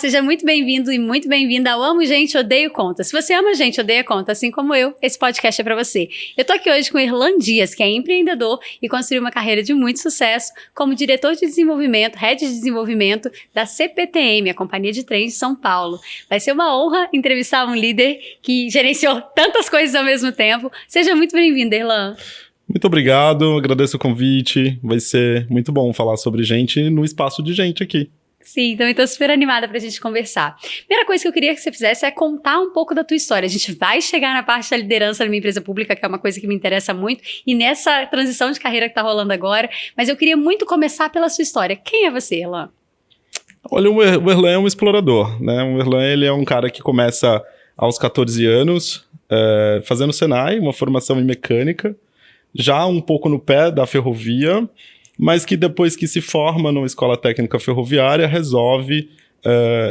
seja muito bem-vindo e muito bem-vinda ao Amo Gente, Odeio Conta. Se você ama gente, odeia conta, assim como eu, esse podcast é pra você. Eu tô aqui hoje com o Erlan Dias, que é empreendedor e construiu uma carreira de muito sucesso como diretor de desenvolvimento, head de desenvolvimento da CPTM, a Companhia de Trens de São Paulo. Vai ser uma honra entrevistar um líder que gerenciou tantas coisas ao mesmo tempo. Seja muito bem-vindo, Erlan. Muito obrigado, agradeço o convite. Vai ser muito bom falar sobre gente no espaço de gente aqui. Sim, também estou super animada pra gente conversar. Primeira coisa que eu queria que você fizesse é contar um pouco da tua história. A gente vai chegar na parte da liderança da minha empresa pública, que é uma coisa que me interessa muito, e nessa transição de carreira que tá rolando agora, mas eu queria muito começar pela sua história. Quem é você, Erlan? Olha, o Erlan é um explorador, né? O Erlan, ele é um cara que começa aos 14 anos, fazendo Senai, uma formação em mecânica, já um pouco no pé da ferrovia, mas que depois que se forma numa escola técnica ferroviária, resolve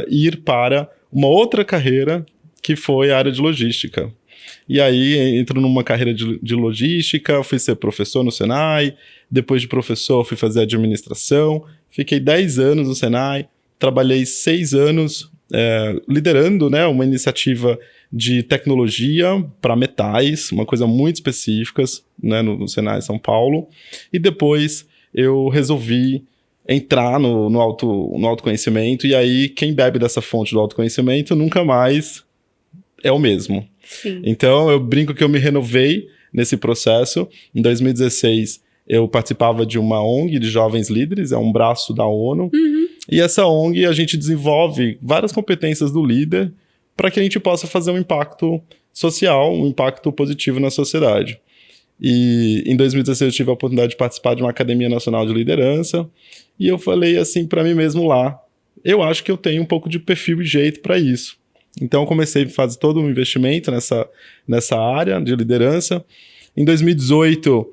ir para uma outra carreira, que foi a área de logística. E aí, entro numa carreira de logística, fui ser professor no Senai, depois de professor fui fazer administração, fiquei 10 anos no Senai, trabalhei 6 anos liderando, né, uma iniciativa de tecnologia para metais, uma coisa muito específica, né, no Senai São Paulo, e depois eu resolvi entrar no autoconhecimento, e aí quem bebe dessa fonte do autoconhecimento nunca mais é o mesmo. Sim. Então eu brinco que eu me renovei nesse processo. Em 2016 eu participava de uma ONG de jovens líderes, é um braço da ONU, e essa ONG a gente desenvolve várias competências do líder para que a gente possa fazer um impacto social, um impacto positivo na sociedade. E em 2016 eu tive a oportunidade de participar de uma Academia Nacional de Liderança, e eu falei assim para mim mesmo lá, eu acho que eu tenho um pouco de perfil e jeito para isso. Então eu comecei a fazer todo um investimento nessa área de liderança. Em 2018,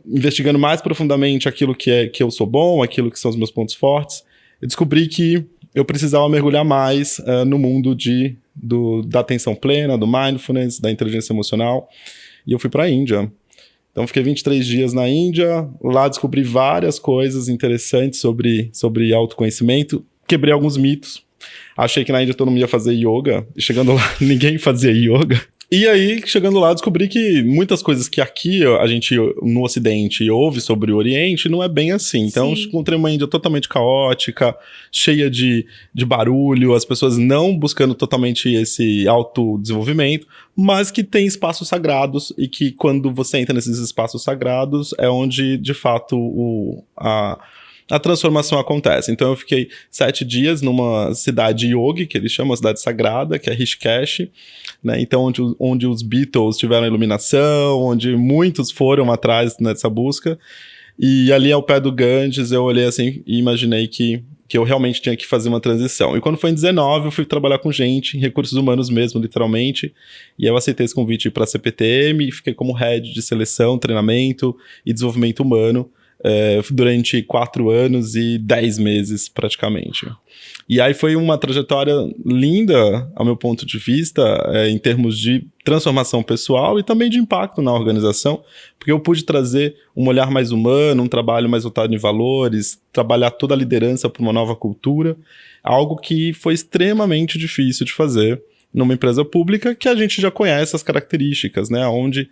investigando mais profundamente aquilo que eu sou bom, aquilo que são os meus pontos fortes, eu descobri que eu precisava mergulhar mais no mundo da atenção plena, do mindfulness, da inteligência emocional, e eu fui para a Índia. Então fiquei 23 dias na Índia, lá descobri várias coisas interessantes sobre autoconhecimento, quebrei alguns mitos, achei que na Índia todo mundo ia fazer yoga, e chegando lá ninguém fazia yoga. E aí, chegando lá, descobri que muitas coisas que aqui a gente, no Ocidente, ouve sobre o Oriente, não é bem assim. Então, encontrei uma Índia totalmente caótica, cheia de barulho, as pessoas não buscando totalmente esse autodesenvolvimento, mas que tem espaços sagrados, e que quando você entra nesses espaços sagrados, é onde, de fato, a transformação acontece. Então eu fiquei 7 dias numa cidade yogi, que eles chamam a cidade sagrada, que é Rishikesh, né? Então onde os Beatles tiveram iluminação, onde muitos foram atrás nessa busca, e ali ao pé do Ganges eu olhei assim e imaginei que eu realmente tinha que fazer uma transição. E quando foi em 19, eu fui trabalhar com gente, em recursos humanos mesmo, literalmente, e eu aceitei esse convite para a CPTM, e fiquei como head de seleção, treinamento e desenvolvimento humano, durante 4 anos e 10 meses, praticamente. E aí foi uma trajetória linda, ao meu ponto de vista, em termos de transformação pessoal e também de impacto na organização, porque eu pude trazer um olhar mais humano, um trabalho mais voltado em valores, trabalhar toda a liderança para uma nova cultura, algo que foi extremamente difícil de fazer numa empresa pública, que a gente já conhece as características, né, onde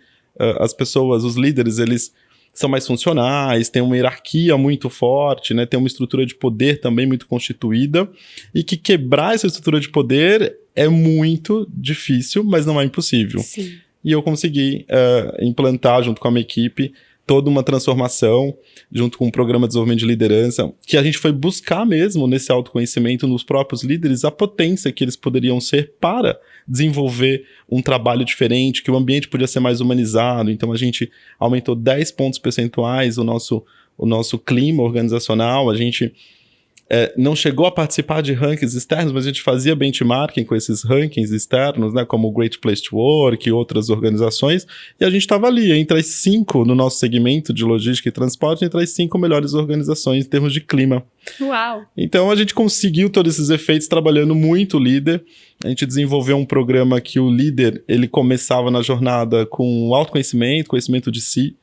as pessoas, os líderes, eles são mais funcionais, tem uma hierarquia muito forte, né? Tem uma estrutura de poder também muito constituída, e que quebrar essa estrutura de poder é muito difícil, mas não é impossível. Sim. E eu consegui implantar, junto com a minha equipe, toda uma transformação, junto com um programa de desenvolvimento de liderança, que a gente foi buscar mesmo nesse autoconhecimento nos próprios líderes a potência que eles poderiam ser para desenvolver um trabalho diferente, que o ambiente podia ser mais humanizado. Então a gente aumentou 10 pontos percentuais o nosso clima organizacional, a gente não chegou a participar de rankings externos, mas a gente fazia benchmarking com esses rankings externos, né, como o Great Place to Work e outras organizações, e a gente estava ali, entre as 5 no nosso segmento de logística e transporte, entre as 5 melhores organizações em termos de clima. Uau! Então a gente conseguiu todos esses efeitos trabalhando muito o líder. A gente desenvolveu um programa que o líder, ele começava na jornada com autoconhecimento, conhecimento de si,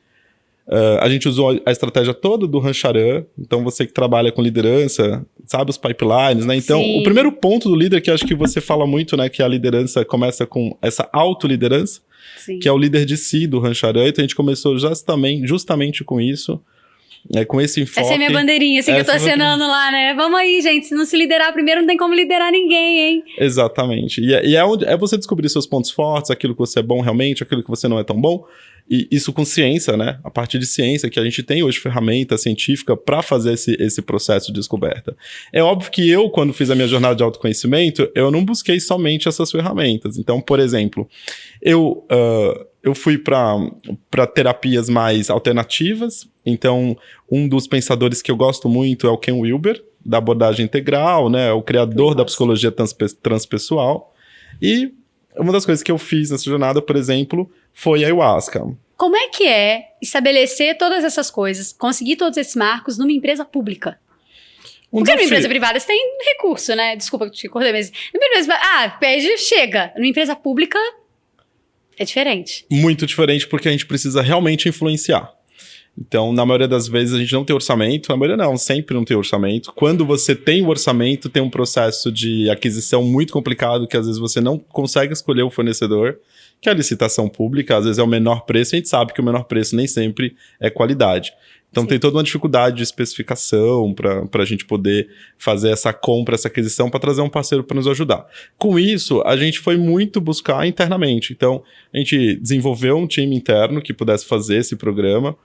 A gente usou a estratégia toda do Rancharan, então você que trabalha com liderança, sabe os pipelines, né? Então, Sim. o primeiro ponto do líder, que eu acho que você fala muito, né, que a liderança começa com essa autoliderança, Sim. que é o líder de si do Rancharan, então a gente começou justamente com isso, com esse enfoque. Essa é minha bandeirinha, assim, que eu tô acenando lá, né? Vamos aí, gente, se não se liderar primeiro, não tem como liderar ninguém, hein? Exatamente. E é você descobrir seus pontos fortes, aquilo que você é bom realmente, aquilo que você não é tão bom. E isso com ciência, né? A partir de ciência, que a gente tem hoje ferramenta científica para fazer esse processo de descoberta. É óbvio que eu, quando fiz a minha jornada de autoconhecimento, eu não busquei somente essas ferramentas. Então, por exemplo, eu fui para terapias mais alternativas. Então, um dos pensadores que eu gosto muito é o Ken Wilber, da abordagem integral, né? O criador da psicologia transpessoal. E uma das coisas que eu fiz nessa jornada, por exemplo, foi a ayahuasca. Como é que é estabelecer todas essas coisas, conseguir todos esses marcos numa empresa pública? Porque numa empresa privada você tem recurso, né? Desculpa que te cortei, mas numa empresa pede, chega. Numa empresa pública é diferente. Muito diferente, porque a gente precisa realmente influenciar. Então, na maioria das vezes, a gente não tem orçamento. Na maioria não, sempre não tem orçamento. Quando você tem o orçamento, tem um processo de aquisição muito complicado, que às vezes você não consegue escolher o fornecedor, que é a licitação pública, às vezes é o menor preço, a gente sabe que o menor preço nem sempre é qualidade. Então, tem toda uma dificuldade de especificação para a gente poder fazer essa compra, essa aquisição, para trazer um parceiro para nos ajudar. Com isso, a gente foi muito buscar internamente. Então, a gente desenvolveu um time interno que pudesse fazer esse programa.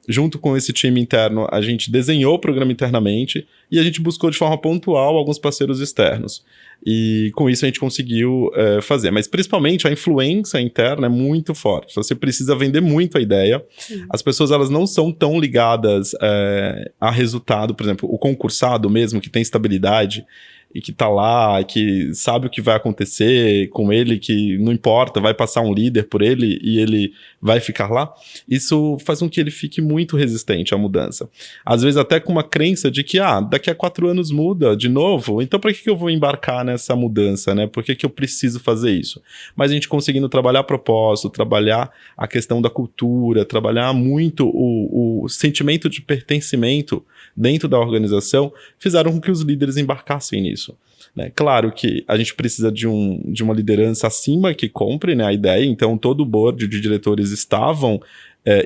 Junto com esse time interno, a gente desenhou o programa internamente e a gente buscou de forma pontual alguns parceiros externos. E com isso a gente conseguiu fazer. Mas principalmente a influência interna é muito forte. Você precisa vender muito a ideia. Sim. As pessoas elas não são tão ligadas a resultado. Por exemplo, o concursado mesmo, que tem estabilidade e que tá lá, que sabe o que vai acontecer com ele, que não importa, vai passar um líder por ele e ele vai ficar lá, isso faz com que ele fique muito resistente à mudança. Às vezes até com uma crença de que, daqui a 4 anos muda de novo, então por que eu vou embarcar nessa mudança, né? Por que eu preciso fazer isso? Mas a gente conseguindo trabalhar propósito, trabalhar a questão da cultura, trabalhar muito o sentimento de pertencimento dentro da organização, fizeram com que os líderes embarcassem nisso. Né? Claro que a gente precisa de uma liderança acima que compre, né, a ideia, então todo o board de diretores estavam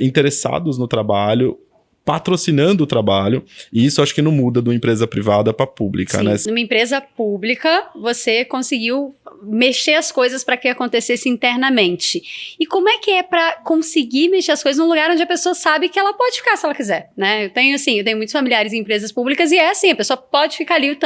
interessados no trabalho, patrocinando o trabalho, e isso acho que não muda de uma empresa privada para pública. Sim, né? Numa empresa pública, você conseguiu mexer as coisas para que acontecesse internamente. E como é que é para conseguir mexer as coisas num lugar onde a pessoa sabe que ela pode ficar se ela quiser, né? Eu tenho muitos familiares em empresas públicas e é assim, a pessoa pode ficar ali o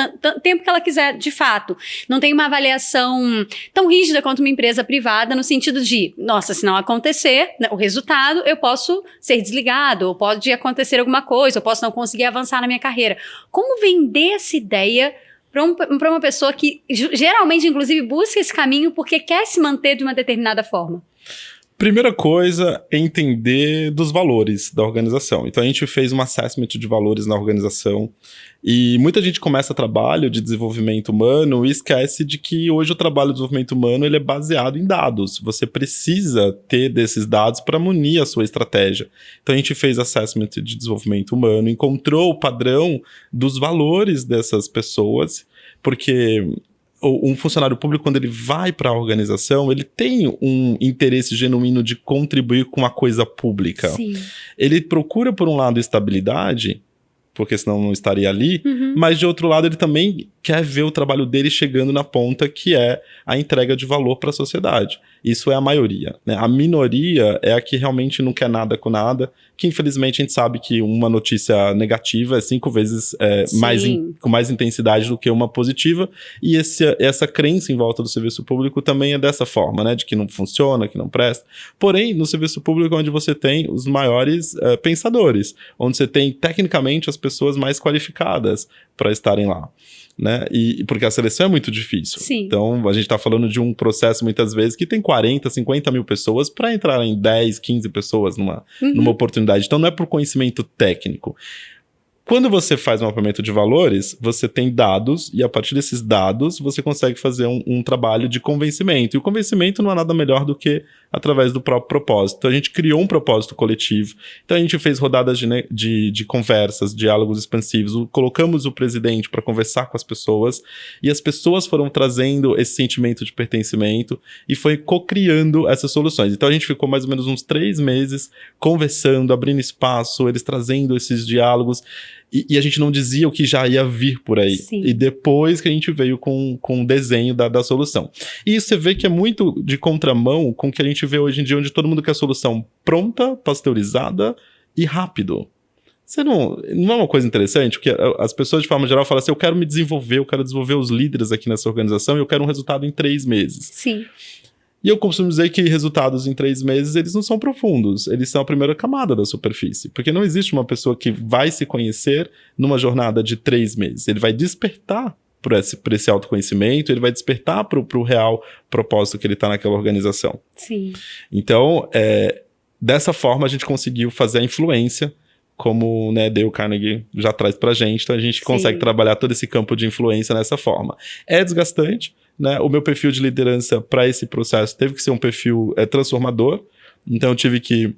tempo que ela quiser, de fato. Não tem uma avaliação tão rígida quanto uma empresa privada, no sentido de, nossa, se não acontecer, né, o resultado, eu posso ser desligado, ou pode acontecer alguma coisa, eu posso não conseguir avançar na minha carreira. Como vender essa ideia para uma pessoa que geralmente, inclusive, busca esse caminho porque quer se manter de uma determinada forma? Primeira coisa é entender dos valores da organização. Então, a gente fez um assessment de valores na organização e muita gente começa trabalho de desenvolvimento humano e esquece de que hoje o trabalho de desenvolvimento humano ele é baseado em dados. Você precisa ter desses dados para munir a sua estratégia. Então, a gente fez assessment de desenvolvimento humano, encontrou o padrão dos valores dessas pessoas, porque um funcionário público, quando ele vai para a organização, ele tem um interesse genuíno de contribuir com a coisa pública. Sim. Ele procura, por um lado, estabilidade, porque senão não estaria ali, mas de outro lado ele também quer ver o trabalho dele chegando na ponta, que é a entrega de valor para a sociedade. Isso é a maioria, né? A minoria é a que realmente não quer nada com nada, que infelizmente a gente sabe que uma notícia negativa é 5 vezes com mais intensidade do que uma positiva, e essa crença em volta do serviço público também é dessa forma, né? De que não funciona, que não presta. Porém, no serviço público é onde você tem os maiores pensadores, onde você tem tecnicamente as pessoas mais qualificadas para estarem lá. Né? E porque a seleção é muito difícil. Sim. Então, a gente está falando de um processo, muitas vezes, que tem 40, 50 mil pessoas para entrar em 10, 15 pessoas numa oportunidade. Então, não é por conhecimento técnico. Quando você faz um mapeamento de valores, você tem dados, e a partir desses dados, você consegue fazer um trabalho de convencimento. E o convencimento não é nada melhor do que através do próprio propósito. Então, a gente criou um propósito coletivo. Então, a gente fez rodadas de conversas, diálogos expansivos, colocamos o presidente para conversar com as pessoas, e as pessoas foram trazendo esse sentimento de pertencimento e foi co-criando essas soluções. Então, a gente ficou mais ou menos uns 3 meses conversando, abrindo espaço, eles trazendo esses diálogos, e a gente não dizia o que já ia vir por aí. Sim. E depois que a gente veio com o desenho da solução. E isso você vê que é muito de contramão com o que a gente vê hoje em dia, onde todo mundo quer a solução pronta, pasteurizada e rápido. Você não é uma coisa interessante? Porque as pessoas, de forma geral, falam assim, eu quero me desenvolver, eu quero desenvolver os líderes aqui nessa organização e eu quero um resultado em 3 meses. Sim. E eu costumo dizer que resultados em 3 meses, eles não são profundos, eles são a primeira camada da superfície, porque não existe uma pessoa que vai se conhecer numa jornada de 3 meses, ele vai despertar por esse autoconhecimento, ele vai despertar para o real propósito que ele está naquela organização. Sim. Então, dessa forma a gente conseguiu fazer a influência, como, né, Dale Carnegie já traz pra gente, então a gente consegue trabalhar todo esse campo de influência nessa forma. É desgastante, né? O meu perfil de liderança para esse processo teve que ser um perfil transformador, então eu tive que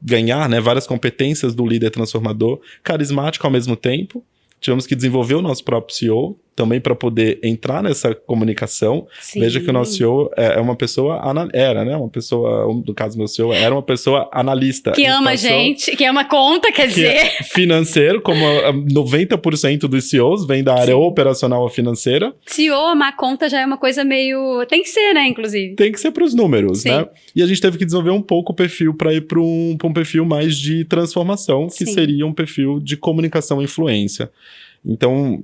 ganhar, né, várias competências do líder transformador, carismático ao mesmo tempo. Tivemos que desenvolver o nosso próprio CEO também para poder entrar nessa comunicação. Sim. Veja que o nosso CEO é uma pessoa, uma pessoa, no caso meu CEO, era uma pessoa analista. Que ama a gente, que ama conta, quer dizer. É financeiro, como 90% dos CEOs vem da área operacional ou financeira. CEO amar conta já é uma coisa meio... Tem que ser, né, inclusive. Tem que ser para os números, Sim. né? E a gente teve que desenvolver um pouco o perfil para ir para um perfil mais de transformação, que seria um perfil de comunicação e influência. Então,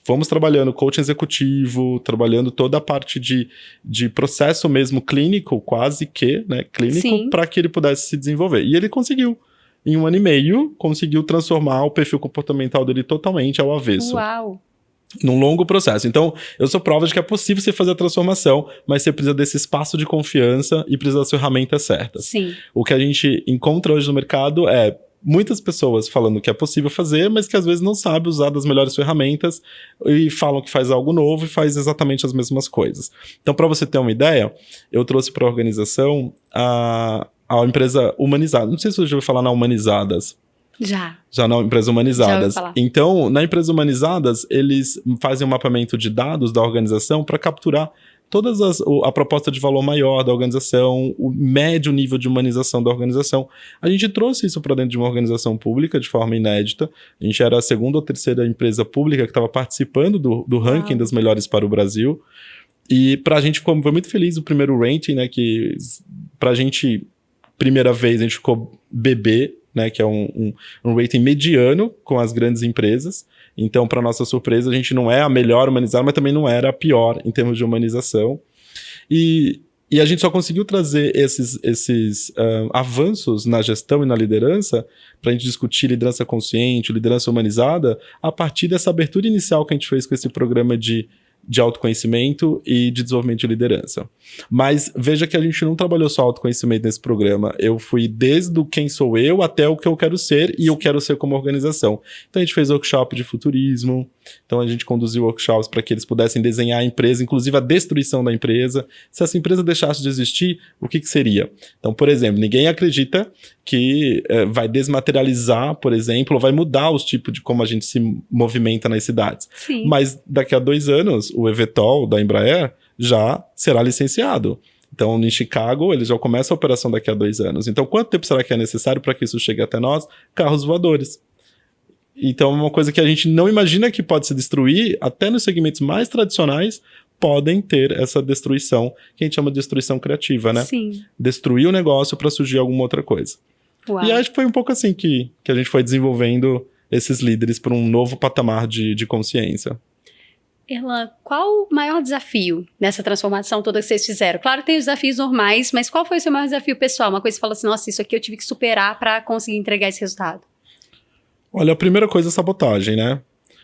fomos trabalhando coaching executivo, trabalhando toda a parte de processo mesmo clínico, quase que, né, clínico, para que ele pudesse se desenvolver. E ele conseguiu. Em 1 ano e meio, conseguiu transformar o perfil comportamental dele totalmente ao avesso. Uau! Num longo processo. Então, eu sou prova de que é possível você fazer a transformação, mas você precisa desse espaço de confiança e precisa das ferramentas certas. Sim. O que a gente encontra hoje no mercado é muitas pessoas falando que é possível fazer, mas que às vezes não sabe usar das melhores ferramentas e falam que faz algo novo e faz exatamente as mesmas coisas. Então, para você ter uma ideia, eu trouxe para a organização a empresa Humanizada. Não sei se você já ouviu falar na Humanizadas. Já na empresa Humanizadas. Então, na empresa Humanizadas, eles fazem um mapeamento de dados da organização para capturar a proposta de valor maior da organização, o médio nível de humanização da organização. A gente trouxe isso para dentro de uma organização pública de forma inédita. A gente era a 2ª ou 3ª empresa pública que estava participando do ranking das melhores para o Brasil. E para a gente foi muito feliz o primeiro ranking, né? Que para a gente, primeira vez, a gente ficou BB, né, que é um rating mediano com as grandes empresas. Então, para nossa surpresa, a gente não é a melhor humanizada, mas também não era a pior em termos de humanização. E a gente só conseguiu trazer esses avanços na gestão e na liderança para a gente discutir liderança consciente, liderança humanizada, a partir dessa abertura inicial que a gente fez com esse programa de autoconhecimento e de desenvolvimento de liderança. Mas veja que a gente não trabalhou só autoconhecimento nesse programa. Eu fui desde o quem sou eu até o que eu quero ser e eu quero ser como organização. Então a gente fez workshop de futurismo, então a gente conduziu workshops para que eles pudessem desenhar a empresa, inclusive a destruição da empresa. Se essa empresa deixasse de existir, o que seria? Então, por exemplo, ninguém acredita que vai desmaterializar, por exemplo, ou vai mudar os tipos de como a gente se movimenta nas cidades. Sim. Mas daqui a 2 anos, o eVTOL da Embraer já será licenciado. Então, em Chicago, eles já começam a operação daqui a 2 anos. Então, quanto tempo será que é necessário para que isso chegue até nós? Carros voadores. Então, é uma coisa que a gente não imagina que pode se destruir, até nos segmentos mais tradicionais, podem ter essa destruição, que a gente chama de destruição criativa, né? Sim. Destruir o negócio para surgir alguma outra coisa. Uau. E acho que foi um pouco assim que a gente foi desenvolvendo esses líderes para um novo patamar de consciência. Erlan, qual o maior desafio nessa transformação toda que vocês fizeram? Claro que tem os desafios normais, mas qual foi o seu maior desafio pessoal? Uma coisa que você fala assim, nossa, isso aqui eu tive que superar para conseguir entregar esse resultado. Olha, a primeira coisa é sabotagem, né?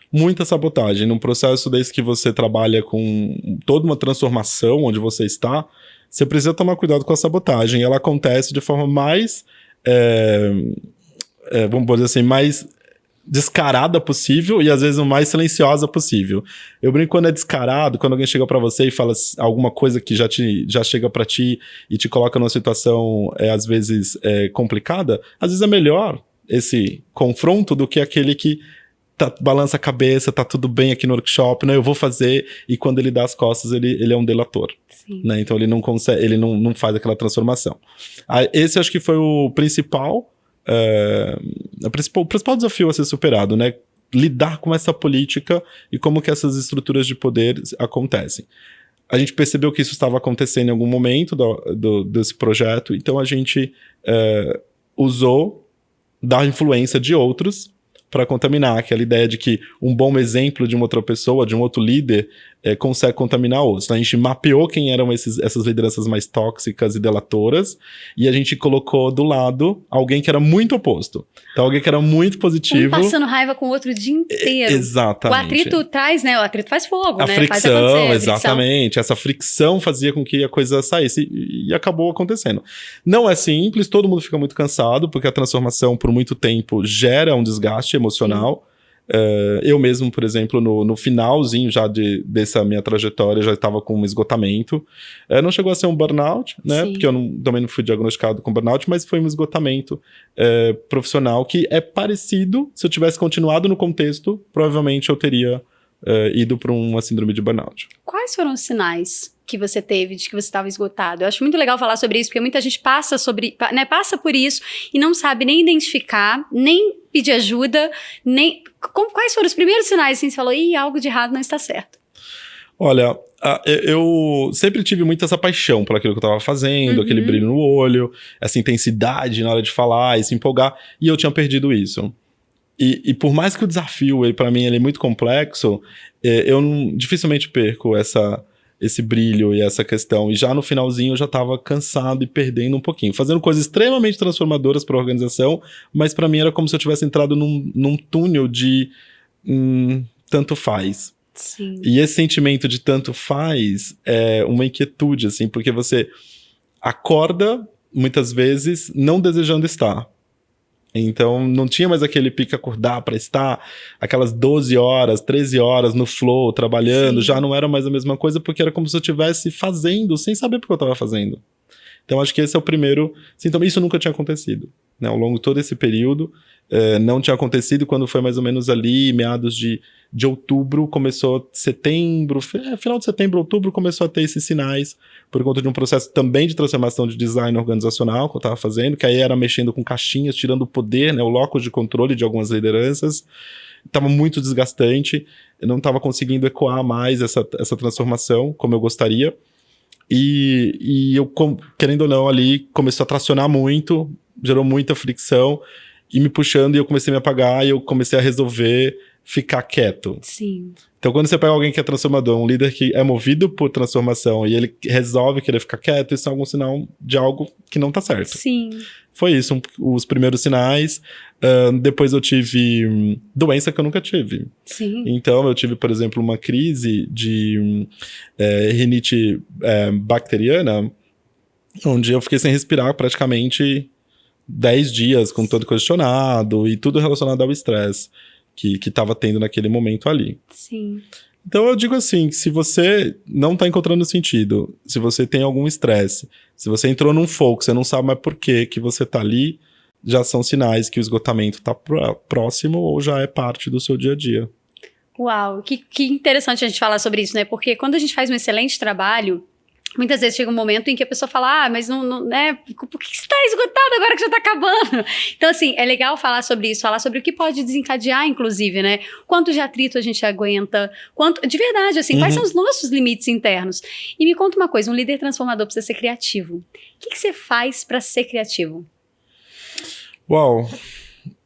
Muita sabotagem. Num processo desse que você trabalha com toda uma transformação onde você está, você precisa tomar cuidado com a sabotagem. Ela acontece de forma mais, vamos dizer assim, mais descarada possível e às vezes o mais silenciosa possível. Eu brinco quando é descarado, quando alguém chega pra você e fala alguma coisa que já chega pra ti e te coloca numa situação às vezes complicada, às vezes é melhor esse confronto do que aquele que balança a cabeça, tá tudo bem aqui no workshop, eu vou fazer, e quando ele dá as costas, ele é um delator. Né? Então ele não consegue, ele não faz aquela transformação. Esse acho que foi o principal desafio a ser superado, né? Lidar com essa política e como que essas estruturas de poder acontecem. A gente percebeu que isso estava acontecendo em algum momento desse projeto, então a gente usou da influência de outros para contaminar, aquela ideia de que um bom exemplo de uma outra pessoa, de um outro líder, consegue contaminar outros. Então, a gente mapeou quem eram essas lideranças mais tóxicas e delatoras, e a gente colocou do lado alguém que era muito oposto. Então, alguém que era muito positivo. Um passando raiva com o outro o dia inteiro. Exatamente. O atrito traz, né? O atrito faz fogo, a né? Fricção, faz exatamente. Essa fricção fazia com que a coisa saísse e acabou acontecendo. Não é simples, todo mundo fica muito cansado, porque a transformação por muito tempo gera um desgaste emocional. Eu mesmo, por exemplo, no finalzinho já dessa minha trajetória, já estava com um esgotamento. Não chegou a ser um burnout, né? Porque eu também não fui diagnosticado com burnout, mas foi um esgotamento profissional que é parecido. Se eu tivesse continuado no contexto, provavelmente eu teria ido para uma síndrome de burnout. Quais foram os sinais que você teve de que você estava esgotado? Eu acho muito legal falar sobre isso, porque muita gente passa por isso e não sabe nem identificar, nem pedir ajuda, nem... Quais foram os primeiros sinais assim, você falou, algo de errado não está certo? Olha, eu sempre tive muito essa paixão por aquilo que eu estava fazendo, aquele brilho no olho, essa intensidade na hora de falar e se empolgar, e eu tinha perdido isso. E por mais que o desafio, para mim, ele é muito complexo, eu dificilmente perco esse brilho e essa questão. E já no finalzinho eu já estava cansado e perdendo um pouquinho. Fazendo coisas extremamente transformadoras para a organização, mas para mim era como se eu tivesse entrado num túnel de tanto faz. Sim. E esse sentimento de tanto faz é uma inquietude, assim, porque você acorda, muitas vezes, não desejando estar. Então, não tinha mais aquele pique acordar para estar aquelas 12 horas, 13 horas no flow, trabalhando. Sim. Já não era mais a mesma coisa, porque era como se eu estivesse fazendo, sem saber porque eu estava fazendo. Então, acho que esse é o primeiro sintoma. Isso nunca tinha acontecido, né? Ao longo de todo esse período, não tinha acontecido. Quando foi mais ou menos ali, meados de outubro, começou setembro, final de setembro, outubro, começou a ter esses sinais, por conta de um processo também de transformação de design organizacional que eu estava fazendo, que aí era mexendo com caixinhas, tirando o poder, né, o locus de controle de algumas lideranças. Estava muito desgastante, eu não estava conseguindo ecoar mais essa transformação como eu gostaria. E eu, querendo ou não, ali começou a tracionar muito, gerou muita fricção, e me puxando, e eu comecei a me apagar, e eu comecei a resolver ficar quieto. Sim. Então, quando você pega alguém que é transformador, um líder que é movido por transformação, e ele resolve querer ficar quieto, isso é algum sinal de algo que não tá certo. Sim. Foi isso, os primeiros sinais. Depois eu tive doença que eu nunca tive. Sim. Então, eu tive, por exemplo, uma crise de rinite bacteriana, onde eu fiquei sem respirar praticamente 10 dias, com todo congestionado, e tudo relacionado ao estresse que estava tendo naquele momento ali. Sim. Então eu digo assim, se você não está encontrando sentido, se você tem algum estresse, se você entrou num foco, você não sabe mais por que você está ali, já são sinais que o esgotamento está próximo ou já é parte do seu dia a dia. Uau, que interessante a gente falar sobre isso, né? Porque quando a gente faz um excelente trabalho, muitas vezes chega um momento em que a pessoa fala, mas não, né? Por que você está esgotado agora que já está acabando? Então, assim, é legal falar sobre isso, falar sobre o que pode desencadear, inclusive, né? Quanto de atrito a gente aguenta, de verdade, assim, quais são os nossos limites internos? E me conta uma coisa, um líder transformador precisa ser criativo. O que você faz para ser criativo? Uau!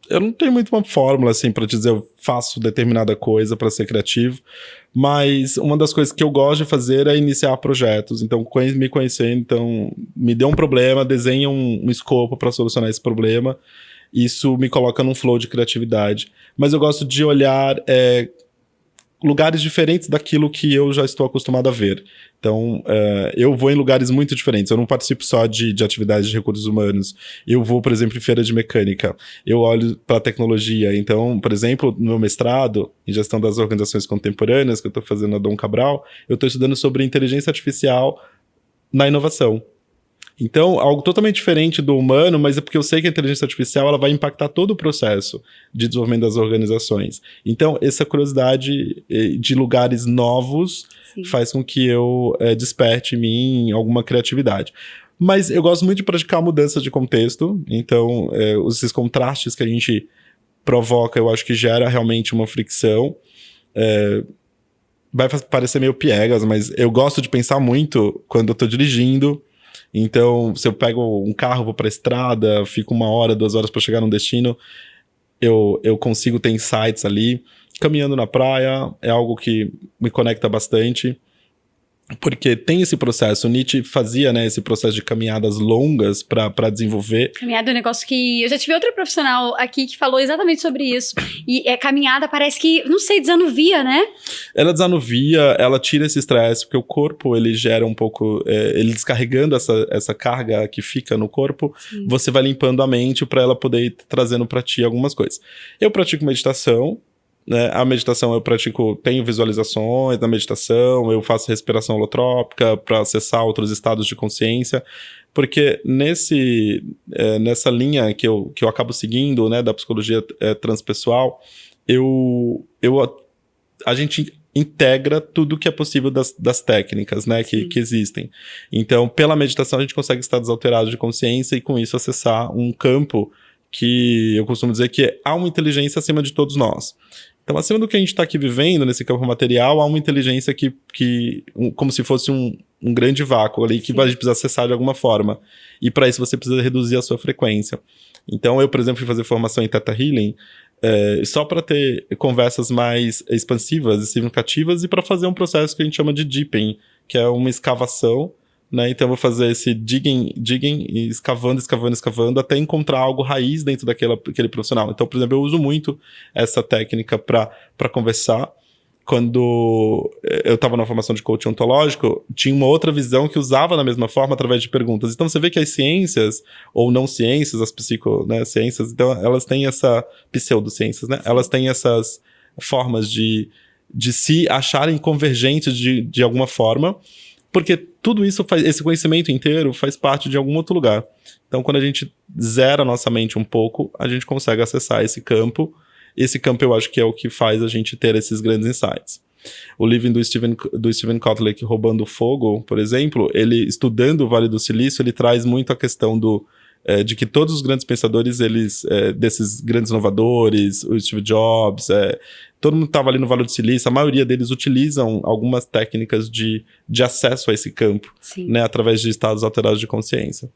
Eu não tenho muito uma fórmula, assim, para dizer eu faço determinada coisa para ser criativo, mas uma das coisas que eu gosto de fazer é iniciar projetos. Então, me conhecendo, então, me deu um problema, desenha um escopo para solucionar esse problema. Isso me coloca num flow de criatividade. Mas eu gosto de olhar lugares diferentes daquilo que eu já estou acostumado a ver. Então, eu vou em lugares muito diferentes. Eu não participo só de atividades de recursos humanos. Eu vou, por exemplo, em feira de mecânica. Eu olho para a tecnologia. Então, por exemplo, no meu mestrado, em gestão das organizações contemporâneas, que eu estou fazendo na Dom Cabral, eu estou estudando sobre inteligência artificial na inovação. Então, algo totalmente diferente do humano, mas é porque eu sei que a inteligência artificial ela vai impactar todo o processo de desenvolvimento das organizações. Então, essa curiosidade de lugares novos Sim. faz com que eu desperte em mim alguma criatividade. Mas eu gosto muito de praticar mudança de contexto, então esses contrastes que a gente provoca, eu acho que gera realmente uma fricção. Vai parecer meio piegas, mas eu gosto de pensar muito quando eu estou dirigindo. Então, se eu pego um carro, vou para a estrada, fico 1 hora, 2 horas para chegar num destino, eu consigo ter insights ali. Caminhando na praia é algo que me conecta bastante, porque tem esse processo. Nietzsche fazia, né, esse processo de caminhadas longas para desenvolver. Caminhada é um negócio que... Eu já tive outra profissional aqui que falou exatamente sobre isso. E caminhada parece que, não sei, desanuvia, né? Ela desanuvia, ela tira esse estresse, porque o corpo, ele gera um pouco... ele descarregando essa carga que fica no corpo, Sim. você vai limpando a mente para ela poder ir trazendo para ti algumas coisas. Eu pratico meditação, né? A meditação eu pratico, tenho visualizações na meditação, eu faço respiração holotrópica para acessar outros estados de consciência, porque nessa linha que eu acabo seguindo, né, da psicologia transpessoal, a gente integra tudo que é possível das técnicas, né, que existem. Então, pela meditação a gente consegue estar desalterado de consciência e com isso acessar um campo que eu costumo dizer que há uma inteligência acima de todos nós. Então, acima do que a gente está aqui vivendo, nesse campo material, há uma inteligência como se fosse um grande vácuo ali, que a gente precisa acessar de alguma forma. E para isso você precisa reduzir a sua frequência. Então, eu, por exemplo, fui fazer formação em Theta Healing, só para ter conversas mais expansivas e significativas e para fazer um processo que a gente chama de deepening, que é uma escavação, né? Então eu vou fazer esse digging e escavando até encontrar algo raiz dentro daquele profissional. Então, por exemplo, eu uso muito essa técnica para conversar. Quando eu estava na formação de coaching ontológico, tinha uma outra visão que usava da mesma forma através de perguntas. Então você vê que as ciências, ou não ciências, as ciências, então elas têm essa pseudociências, né? Elas têm essas formas de se acharem convergentes de alguma forma, porque tudo isso esse conhecimento inteiro faz parte de algum outro lugar. Então, quando a gente zera a nossa mente um pouco, a gente consegue acessar esse campo. Esse campo eu acho que é o que faz a gente ter esses grandes insights. O livro do Steven Kotler, Roubando Fogo, por exemplo, ele, estudando o Vale do Silício, ele traz muito a questão de que todos os grandes pensadores, desses grandes inovadores, o Steve Jobs, todo mundo que estava ali no Vale do Silício, a maioria deles utilizam algumas técnicas de acesso a esse campo, né, através de estados alterados de consciência.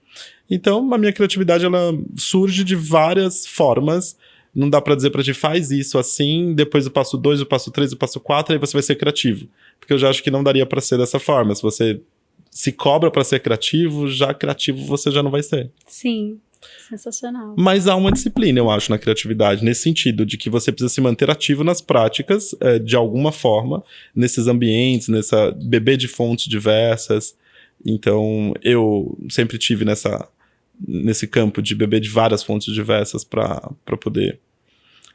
Então, a minha criatividade ela surge de várias formas. Não dá para dizer para ti, faz isso assim, depois o passo 2, o passo 3, o passo 4, aí você vai ser criativo. Porque eu já acho que não daria para ser dessa forma. Se você se cobra para ser criativo você já não vai ser. Sim. Sensacional. Mas há uma disciplina, eu acho, na criatividade, nesse sentido, de que você precisa se manter ativo nas práticas, de alguma forma, nesses ambientes, beber de fontes diversas. Então, eu sempre tive nesse campo de beber de várias fontes diversas para poder...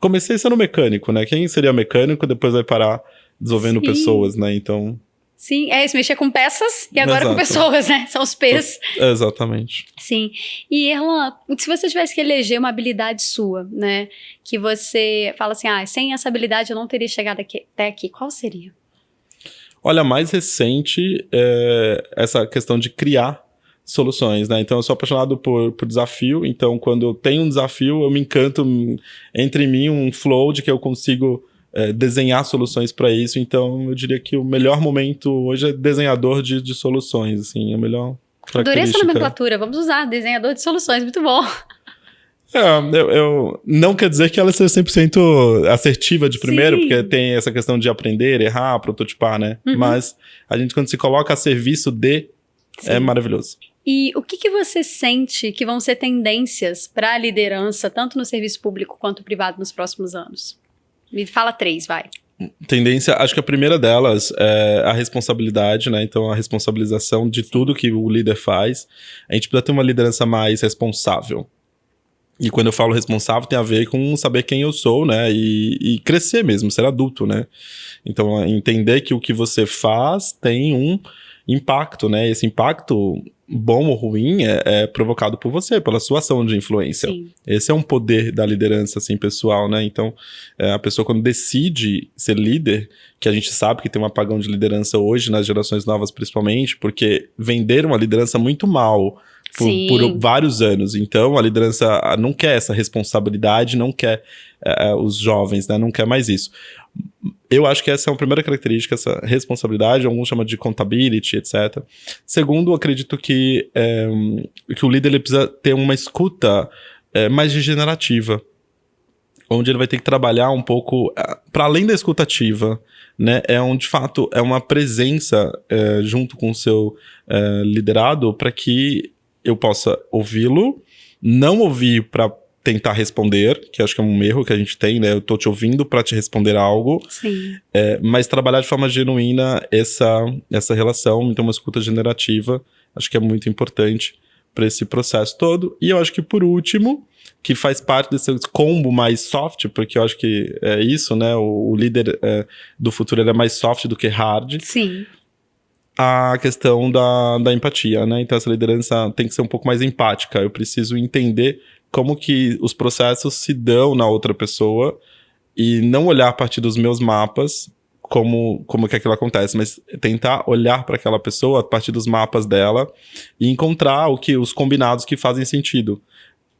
Comecei sendo mecânico, né? Quem seria mecânico, depois vai parar desenvolvendo pessoas, né? Então... Sim, isso, mexer com peças e agora com pessoas, né? São os P's. Exatamente. Sim. E, Erlan, se você tivesse que eleger uma habilidade sua, né? Que você fala assim, sem essa habilidade eu não teria chegado até aqui, qual seria? Olha, mais recente essa questão de criar soluções, né? Então, eu sou apaixonado por desafio. Então, quando eu tenho um desafio, eu me encanto, entre em mim um flow de que eu consigo... desenhar soluções para isso. Então, eu diria que o melhor momento hoje é desenhador de soluções, assim, a melhor característica. Adorei essa nomenclatura, vamos usar, desenhador de soluções, muito bom. Eu não quer dizer que ela seja 100% assertiva de primeiro, porque tem essa questão de aprender, errar, prototipar, né? Uhum. Mas a gente, quando se coloca a serviço é maravilhoso. E o que você sente que vão ser tendências para a liderança, tanto no serviço público quanto privado, nos próximos anos? Me fala 3, vai. tendência, acho que a primeira delas é a responsabilidade, né? Então, a responsabilização de tudo que o líder faz. A gente precisa ter uma liderança mais responsável. E quando eu falo responsável, tem a ver com saber quem eu sou, né? E crescer mesmo, ser adulto, né? Então, entender que o que você faz tem um impacto, né? Esse impacto, bom ou ruim, é provocado por você, pela sua ação de influência. Sim. Esse é um poder da liderança, assim, pessoal, né? Então, a pessoa quando decide ser líder, que a gente sabe que tem um apagão de liderança hoje, nas gerações novas principalmente, porque venderam a liderança muito mal por vários anos. Então, a liderança não quer essa responsabilidade, não quer os jovens, né? Não quer mais isso. Eu acho que essa é uma primeira característica, essa responsabilidade, alguns chamam de accountability, etc. Segundo, eu acredito que o líder ele precisa ter uma escuta mais regenerativa, onde ele vai ter que trabalhar um pouco para além da escuta ativa, né? De fato, é uma presença junto com o seu liderado para que eu possa ouvi-lo, não ouvir para tentar responder, que acho que é um erro que a gente tem, né? Eu tô te ouvindo para te responder algo. Sim. Mas trabalhar de forma genuína essa relação, então uma escuta generativa, acho que é muito importante para esse processo todo. E eu acho que por último, que faz parte desse combo mais soft, porque eu acho que é isso, né? O líder do futuro ele é mais soft do que hard. Sim. A questão da empatia, né? Então essa liderança tem que ser um pouco mais empática. Eu preciso entender como que os processos se dão na outra pessoa e não olhar a partir dos meus mapas como que aquilo acontece, mas tentar olhar para aquela pessoa a partir dos mapas dela e encontrar os combinados que fazem sentido.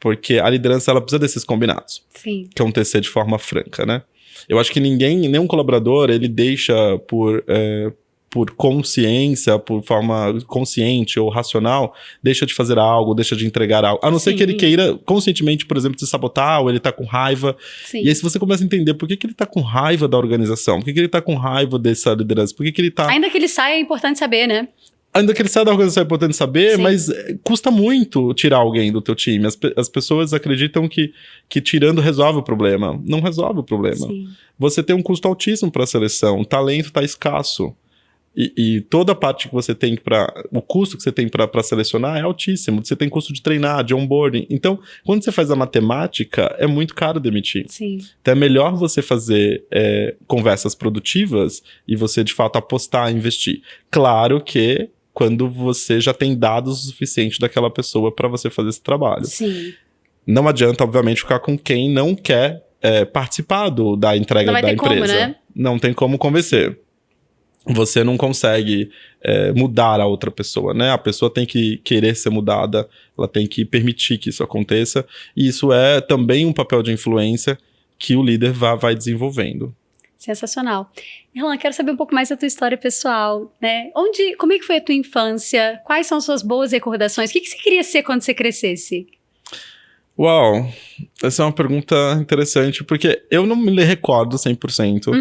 Porque a liderança, ela precisa desses combinados. Sim. Que acontecer de forma franca, né? Eu acho que nenhum colaborador, ele deixa por consciência, por forma consciente ou racional, deixa de fazer algo, deixa de entregar algo. A não ser que ele queira conscientemente, por exemplo, se sabotar, ou ele tá com raiva. Sim. E aí se você começa a entender por que ele tá com raiva da organização, por que ele tá com raiva dessa liderança, por que ele tá... Ainda que ele saia, é importante saber, né? Ainda que ele saia da organização é importante saber, Sim. mas custa muito tirar alguém do teu time. As pessoas acreditam que tirando resolve o problema. Não resolve o problema. Sim. Você tem um custo altíssimo para a seleção, o talento tá escasso. E toda a parte que você tem o custo que você tem para selecionar é altíssimo. Você tem custo de treinar, de onboarding. Então, quando você faz a matemática, é muito caro demitir. Sim. Então, é melhor você fazer conversas produtivas e você, de fato, apostar, investir. Claro que quando você já tem dados o suficiente daquela pessoa para você fazer esse trabalho. Sim. Não adianta, obviamente, ficar com quem não quer participar da entrega da empresa. Como, né? Não tem como convencer. Você não consegue mudar a outra pessoa, né? A pessoa tem que querer ser mudada, ela tem que permitir que isso aconteça, e isso é também um papel de influência que o líder vai desenvolvendo. Sensacional. Erlan, quero saber um pouco mais da tua história pessoal, né? Como é que foi a tua infância? Quais são suas boas recordações? O que você queria ser quando você crescesse? Uau, essa é uma pergunta interessante, porque eu não me recordo 100%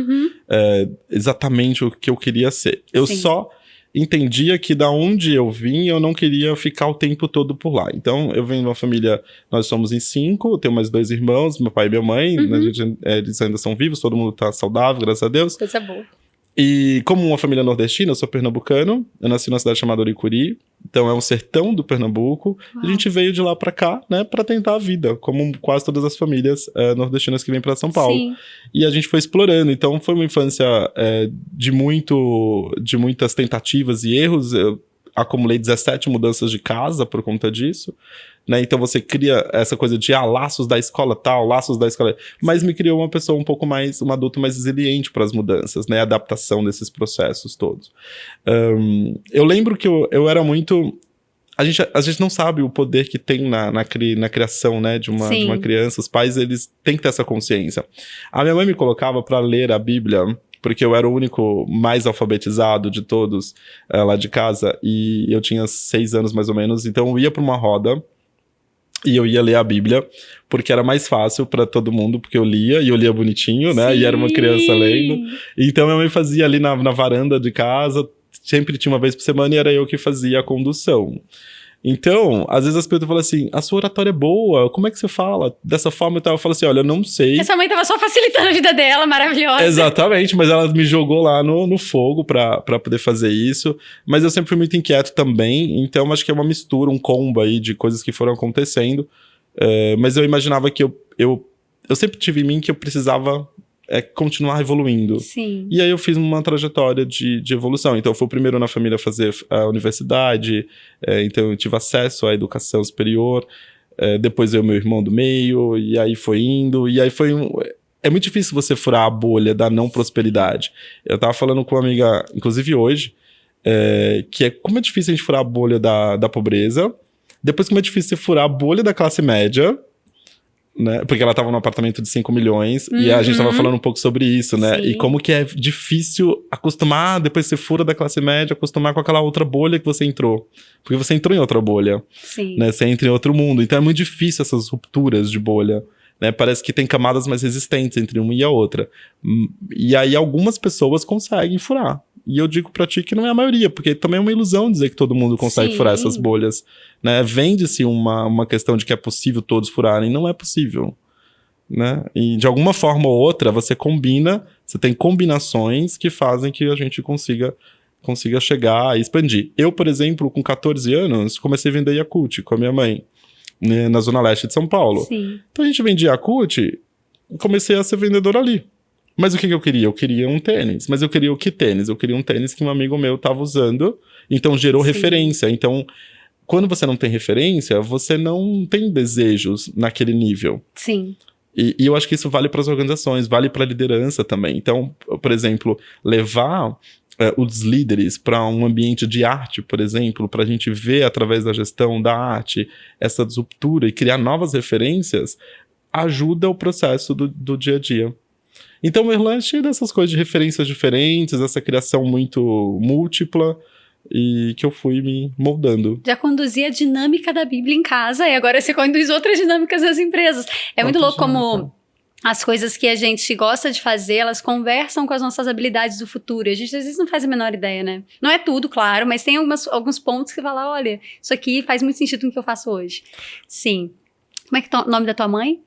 exatamente o que eu queria ser. Eu só entendia que da onde eu vim, eu não queria ficar o tempo todo por lá. Então, eu venho de uma família, nós somos em 5, eu tenho mais 2 irmãos, meu pai e minha mãe, eles ainda são vivos, todo mundo tá saudável, graças a Deus. Coisa boa. E como uma família nordestina, eu sou pernambucano, eu nasci numa cidade chamada Oricuri, então é um sertão do Pernambuco. A gente veio de lá pra cá, né, pra tentar a vida, como quase todas as famílias nordestinas que vêm pra São Paulo. Sim. E a gente foi explorando, então foi uma infância de muitas tentativas e erros. Eu acumulei 17 mudanças de casa por conta disso, né? Então você cria essa coisa de laços da escola tal, laços da escola... Mas me criou uma pessoa um adulto mais resiliente para as mudanças, né? A adaptação desses processos todos. Eu lembro que eu era muito... A gente não sabe o poder que tem na criação, né, de uma criança. Os pais, eles têm que ter essa consciência. A minha mãe me colocava para ler a Bíblia, porque eu era o único mais alfabetizado de todos lá de casa, e eu tinha 6 anos mais ou menos, então eu ia para uma roda e eu ia ler a Bíblia, porque era mais fácil para todo mundo, porque eu lia bonitinho, né, Sim. E era uma criança lendo. Então minha mãe fazia ali na varanda de casa, sempre tinha uma vez por semana, e era eu que fazia a condução. Então, às vezes as pessoas falam assim, a sua oratória é boa, como é que você fala dessa forma e tal? Eu falo assim, olha, eu não sei. Essa mãe tava só facilitando a vida dela, maravilhosa. Exatamente, mas ela me jogou lá no fogo pra poder fazer isso. Mas eu sempre fui muito inquieto também, então acho que é uma mistura, um combo aí de coisas que foram acontecendo. Mas eu imaginava que eu sempre tive em mim que eu precisava continuar evoluindo. Sim. E aí eu fiz uma trajetória de evolução. Então eu fui o primeiro na família a fazer a universidade, então eu tive acesso à educação superior, depois eu e meu irmão do meio, e aí foi indo, e aí foi é muito difícil você furar a bolha da não prosperidade. Eu tava falando com uma amiga, inclusive hoje, que como é difícil a gente furar a bolha da pobreza, depois como é difícil você furar a bolha da classe média, né? Porque ela tava num apartamento de 5 milhões e a gente tava falando um pouco sobre isso, né? Sim. E como que é difícil acostumar, depois você fura da classe média, acostumar com aquela outra bolha que você entrou. Porque você entrou em outra bolha, Sim. né? Você entra em outro mundo. Então é muito difícil essas rupturas de bolha, né? Parece que tem camadas mais resistentes entre uma e a outra. E aí algumas pessoas conseguem furar. E eu digo pra ti que não é a maioria, porque também é uma ilusão dizer que todo mundo consegue Sim. furar essas bolhas, né? Vende-se uma questão de que é possível todos furarem, não é possível, né? E de alguma forma ou outra você tem combinações que fazem que a gente consiga chegar e expandir. Eu, por exemplo, com 14 anos, comecei a vender Yakult com a minha mãe, né, na Zona Leste de São Paulo. Sim. Então a gente vendia Yakult, comecei a ser vendedor ali. Mas o que eu queria? Eu queria um tênis. Mas eu queria o que tênis? Eu queria um tênis que um amigo meu estava usando, então gerou Sim. referência. Então, quando você não tem referência, você não tem desejos naquele nível. Sim. E eu acho que isso vale para as organizações, vale para a liderança também. Então, por exemplo, levar os líderes para um ambiente de arte, por exemplo, para a gente ver através da gestão da arte essa ruptura e criar novas referências, ajuda o processo do dia a dia. Então o Erlan é cheio dessas coisas de referências diferentes, essa criação muito múltipla, e que eu fui me moldando. Já conduzia a dinâmica da Bíblia em casa e agora você conduz outras dinâmicas das empresas. É muito louco como as coisas que a gente gosta de fazer, elas conversam com as nossas habilidades do futuro. E a gente às vezes não faz a menor ideia, né? Não é tudo, claro, mas tem alguns pontos que fala, olha, isso aqui faz muito sentido com o que eu faço hoje. Sim. Como é que é o nome da tua mãe?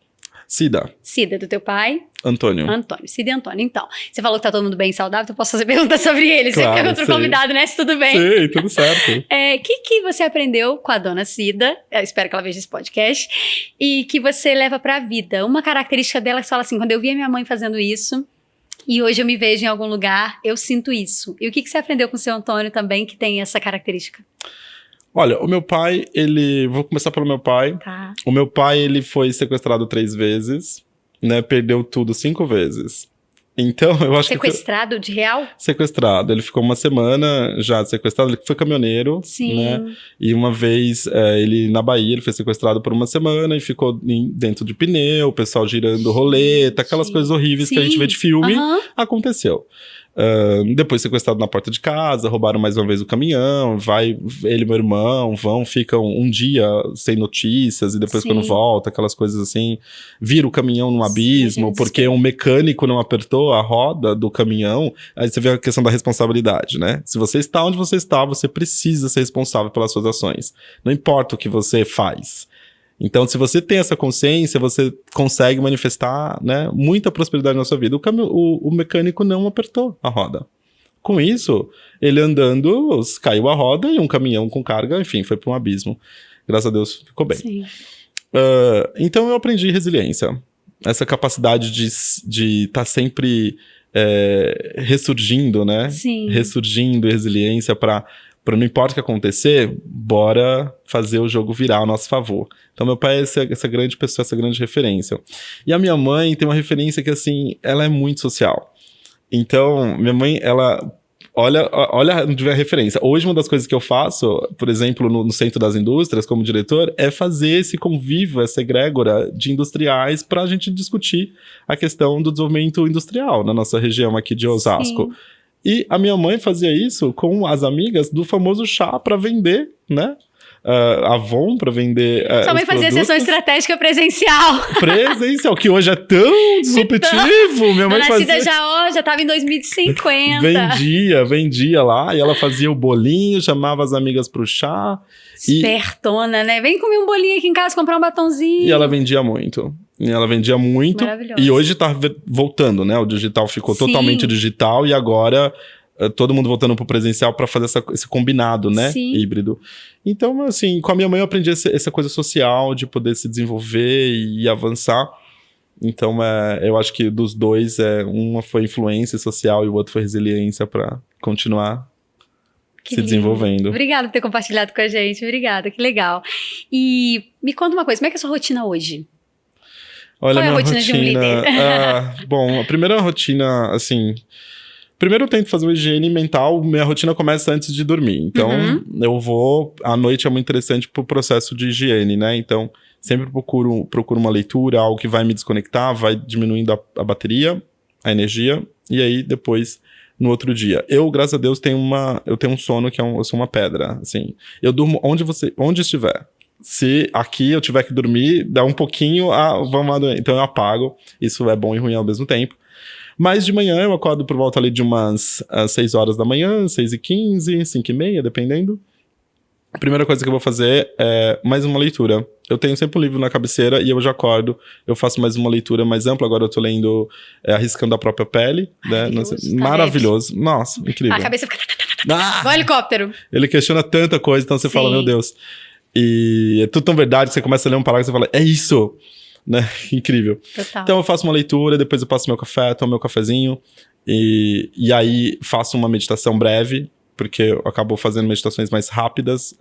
Cida. Cida, do teu pai? Antônio. Cida e Antônio. Então, você falou que tá todo mundo bem saudável, então eu posso fazer perguntas sobre eles. Claro, Você pergunta pro convidado, né? Se tudo bem. Sim, tudo certo. O que você aprendeu com a dona Cida? Eu espero que ela veja esse podcast. E que você leva pra vida. Uma característica dela que fala assim, quando eu vi a minha mãe fazendo isso, e hoje eu me vejo em algum lugar, eu sinto isso. E o que você aprendeu com o seu Antônio também, que tem essa característica? Olha, o meu pai, vou começar pelo meu pai. Tá. O meu pai, ele foi sequestrado 3 vezes, né? Perdeu tudo 5 vezes. Então, eu acho Sequestrado de real? Sequestrado. Ele ficou uma semana já sequestrado. Ele foi caminhoneiro, Sim. né? E uma vez, ele na Bahia, ele foi sequestrado por uma semana e ficou dentro de pneu, o pessoal girando roleta, aquelas coisas horríveis que a gente vê de filme. Aconteceu. Depois sequestrado na porta de casa, roubaram mais uma vez o caminhão, ele e meu irmão ficam um dia sem notícias e depois quando volta, aquelas coisas assim, vira o caminhão num abismo, porque um mecânico não apertou a roda do caminhão. Aí você vê a questão da responsabilidade, né? Se você está onde você está, você precisa ser responsável pelas suas ações. Não importa o que você faz. Então, se você tem essa consciência, você consegue manifestar, né, muita prosperidade na sua vida. O mecânico não apertou a roda. Com isso, ele andando, caiu a roda e um caminhão com carga, enfim, foi para um abismo. Graças a Deus, ficou bem. Sim. Então, eu aprendi resiliência. Essa capacidade de estar sempre ressurgindo, né? Sim. Ressurgindo, resiliência para não importa o que acontecer, bora fazer o jogo virar a nosso favor. Então, meu pai é essa grande pessoa, essa grande referência. E a minha mãe tem uma referência que, assim, ela é muito social. Então, minha mãe, ela... Olha onde vem a referência. Hoje, uma das coisas que eu faço, por exemplo, no Centro das Indústrias, como diretor, é fazer esse convívio, essa egrégora de industriais para a gente discutir a questão do desenvolvimento industrial na nossa região aqui de Osasco. Sim. E a minha mãe fazia isso com as amigas do famoso chá para vender, né? Avon para vender Sua mãe fazia sessão estratégica presencial. Presencial, que hoje é tão disruptivo. Minha mãe Nascida fazia... já tava em 2050. Vendia lá, e ela fazia o bolinho, chamava as amigas pro chá. Espertona, né? Vem comer um bolinho aqui em casa, comprar um batonzinho. E ela vendia muito. Maravilhoso. E hoje tá voltando, né? O digital ficou totalmente digital e agora todo mundo voltando pro presencial para fazer esse combinado, né? Sim. Híbrido. Então, assim, com a minha mãe eu aprendi essa coisa social de poder se desenvolver e avançar. Então, eu acho que dos dois, uma foi influência social e o outro foi resiliência para continuar se desenvolvendo. Obrigada por ter compartilhado com a gente. Obrigada, que legal. E me conta uma coisa, como é que é a sua rotina hoje? Olha, qual é a rotina de um líder? Bom, a primeira rotina, assim... Primeiro eu tento fazer uma higiene mental, minha rotina começa antes de dormir. Então, à noite é muito interessante pro processo de higiene, né? Então, sempre procuro uma leitura, algo que vai me desconectar, vai diminuindo a bateria, a energia, e aí depois, no outro dia. Eu, graças a Deus, tenho um sono que eu sou uma pedra, assim. Eu durmo onde estiver. Se aqui eu tiver que dormir, dá um pouquinho, vamos lá, então eu apago. Isso é bom e ruim ao mesmo tempo. Mas de manhã eu acordo por volta ali de umas 6 horas da manhã, 6h15, 5h30, dependendo. A primeira coisa que eu vou fazer é mais uma leitura. Eu tenho sempre um livro na cabeceira e eu já acordo, eu faço mais uma leitura mais ampla. Agora eu tô lendo Arriscando a Própria Pele, né? Maravilhoso. Nossa, incrível. A cabeça fica... Igual helicóptero. Ele questiona tanta coisa, então você fala, meu Deus. E é tudo tão verdade que você começa a ler um parágrafo e você fala, é isso! Né? Incrível. Total. Então eu faço uma leitura, depois eu passo meu café, tomo meu cafezinho e aí faço uma meditação breve, porque eu acabo fazendo meditações mais rápidas.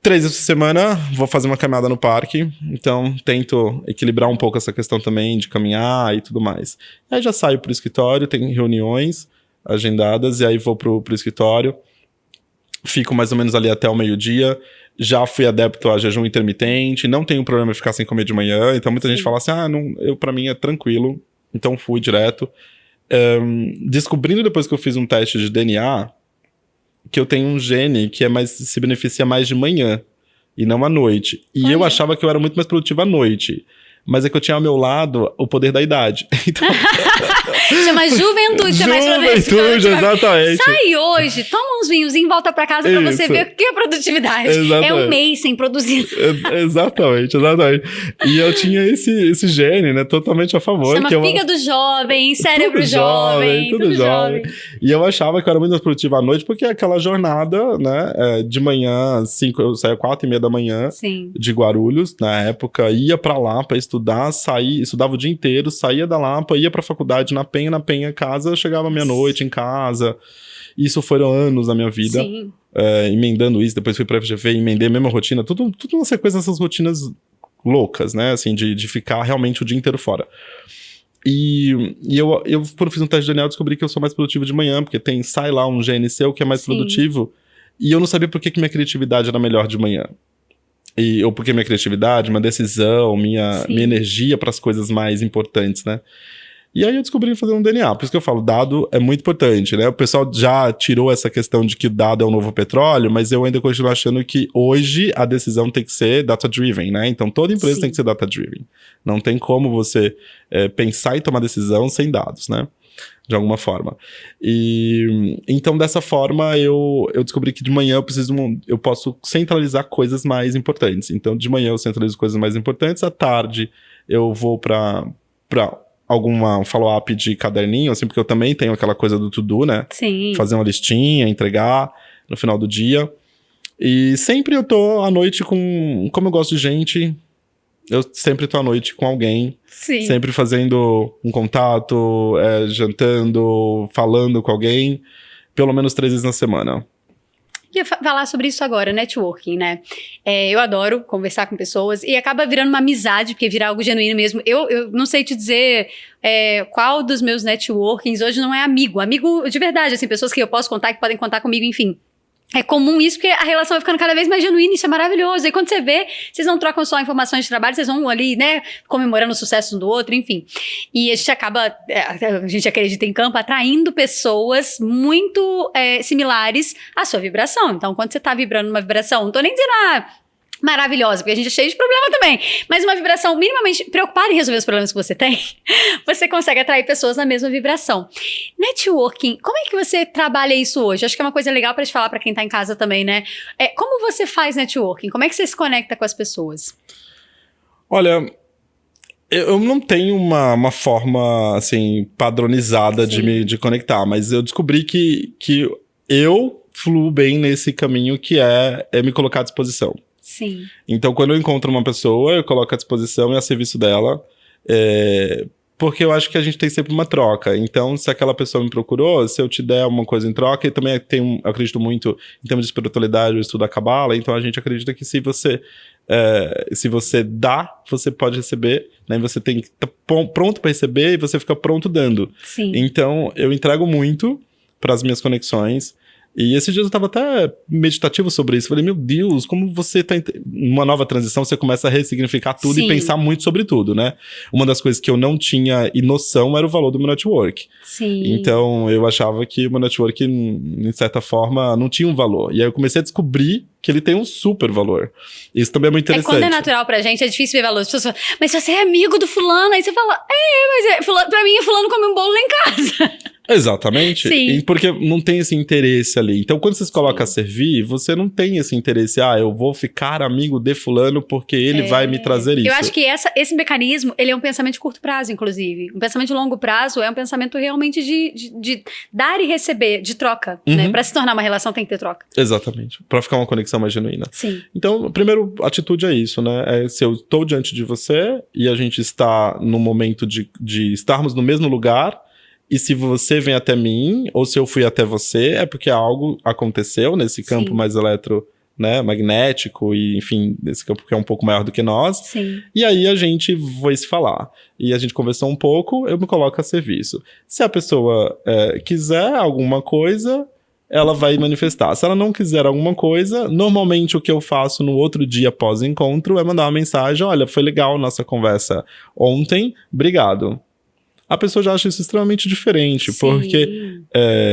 3 vezes por semana vou fazer uma caminhada no parque, então tento equilibrar um pouco essa questão também de caminhar e tudo mais. Aí já saio pro escritório, tem reuniões agendadas e aí vou pro escritório, fico mais ou menos ali até o meio-dia. Já fui adepto a jejum intermitente, não tenho problema em ficar sem comer de manhã, então muita gente fala assim, pra mim é tranquilo, então fui direto. Descobrindo depois que eu fiz um teste de DNA, que eu tenho um gene que se beneficia mais de manhã, e não à noite. E eu achava que eu era muito mais produtivo à noite. Mas é que eu tinha ao meu lado o poder da idade. Então... Chama juventude, você é mais produtivo. Juventude, exatamente. Sai hoje, toma uns vinhos e volta pra casa pra você ver o que é produtividade. Exatamente. É um mês sem produzir. Exatamente. E eu tinha esse gene, né, totalmente a favor. Chama fígado jovem, cérebro jovem, tudo jovem. E eu achava que eu era muito mais produtivo à noite, porque aquela jornada, né, de manhã, eu saía 4h30 da manhã, de Guarulhos, na época, ia pra lá pra estudar, estudava o dia inteiro, saía da Lapa, ia pra faculdade na Penha, casa, eu chegava meia-noite em casa. Isso foram anos da minha vida. Emendando isso, depois fui pra FGV, emendei a mesma rotina, tudo uma sequência dessas rotinas loucas, né, assim, de ficar realmente o dia inteiro fora. E eu quando fiz um teste de DNA, eu descobri que eu sou mais produtivo de manhã, porque sai lá um gene seu que é mais produtivo, e eu não sabia por que minha criatividade era melhor de manhã. Ou porque minha criatividade, minha decisão, minha energia para as coisas mais importantes, né? E aí eu descobri fazer um DNA. Por isso que eu falo, dado é muito importante, né? O pessoal já tirou essa questão de que o dado é o novo petróleo, mas eu ainda continuo achando que hoje a decisão tem que ser data-driven, né? Então toda empresa tem que ser data-driven. Não tem como você pensar e tomar decisão sem dados, né? De alguma forma. E então, dessa forma, eu descobri que de manhã eu posso centralizar coisas mais importantes. Então, de manhã eu centralizo coisas mais importantes, à tarde eu vou para alguma follow-up de caderninho, assim, porque eu também tenho aquela coisa do to-do, né? Fazer uma listinha, entregar no final do dia. E sempre eu tô à noite como eu gosto de gente, eu sempre tô à noite com alguém, sempre fazendo um contato, jantando, falando com alguém, pelo menos 3 vezes na semana. Eu ia falar sobre isso agora, networking, né? Eu adoro conversar com pessoas e acaba virando uma amizade, porque vira algo genuíno mesmo. Eu não sei te dizer qual dos meus networkings hoje não é amigo de verdade, assim, pessoas que eu posso contar, que podem contar comigo, enfim. É comum isso, porque a relação vai ficando cada vez mais genuína, isso é maravilhoso. E quando você vê, vocês não trocam só informações de trabalho, vocês vão ali, né, comemorando o sucesso um do outro, enfim. E a gente acaba, a gente acredita em campo, atraindo pessoas muito similares à sua vibração. Então, quando você tá vibrando uma vibração, não tô nem dizendo, maravilhosa, porque a gente é cheio de problema também, mas uma vibração minimamente preocupada em resolver os problemas que você tem, você consegue atrair pessoas na mesma vibração. Networking, como é que você trabalha isso hoje? Acho que é uma coisa legal pra te falar pra quem tá em casa também, né? Como você faz networking? Como é que você se conecta com as pessoas? Olha, eu não tenho uma forma, assim, padronizada de me conectar, mas eu descobri que eu fluo bem nesse caminho que é me colocar à disposição. Sim. Então, quando eu encontro uma pessoa, eu coloco à disposição e a serviço dela, porque eu acho que a gente tem sempre uma troca. Então, se aquela pessoa me procurou, se eu te der uma coisa em troca, e também eu acredito muito em termos de espiritualidade, eu estudo a Cabala, então a gente acredita que se você dá, você pode receber, né? Você tem que estar pronto para receber e você fica pronto dando. Sim. Então, eu entrego muito para as minhas conexões. E esses dias eu tava até meditativo sobre isso. Falei, meu Deus, como você tá numa nova transição, você começa a ressignificar tudo. Sim. E pensar muito sobre tudo, né? Uma das coisas que eu não tinha noção era o valor do meu network. Sim. Então, eu achava que o meu network, em certa forma, não tinha um valor. E aí eu comecei a descobrir que ele tem um super valor. Isso também é muito interessante. Quando é natural pra gente, é difícil ver valor. As pessoas falam, mas você é amigo do fulano, aí você fala, pra mim, fulano come um bolo lá em casa. Exatamente. Sim. Porque não tem esse interesse ali. Então, quando você se coloca a servir, você não tem esse interesse. Eu vou ficar amigo de fulano porque ele vai me trazer isso. Eu acho que esse mecanismo, ele é um pensamento de curto prazo, inclusive. Um pensamento de longo prazo é um pensamento realmente de dar e receber, de troca, né? Pra se tornar uma relação tem que ter troca. Exatamente. Pra ficar uma conexão mais genuína. Sim. Então, a primeira atitude é isso, né? Se eu estou diante de você e a gente está no momento de estarmos no mesmo lugar, e se você vem até mim, ou se eu fui até você, é porque algo aconteceu nesse campo mais magnético, e enfim, nesse campo que é um pouco maior do que nós. Sim. E aí a gente vai se falar. E a gente conversou um pouco, eu me coloco a serviço. Se a pessoa quiser alguma coisa, ela vai manifestar. Se ela não quiser alguma coisa, normalmente o que eu faço no outro dia após o encontro é mandar uma mensagem, olha, foi legal a nossa conversa ontem, obrigado. A pessoa já acha isso extremamente diferente, porque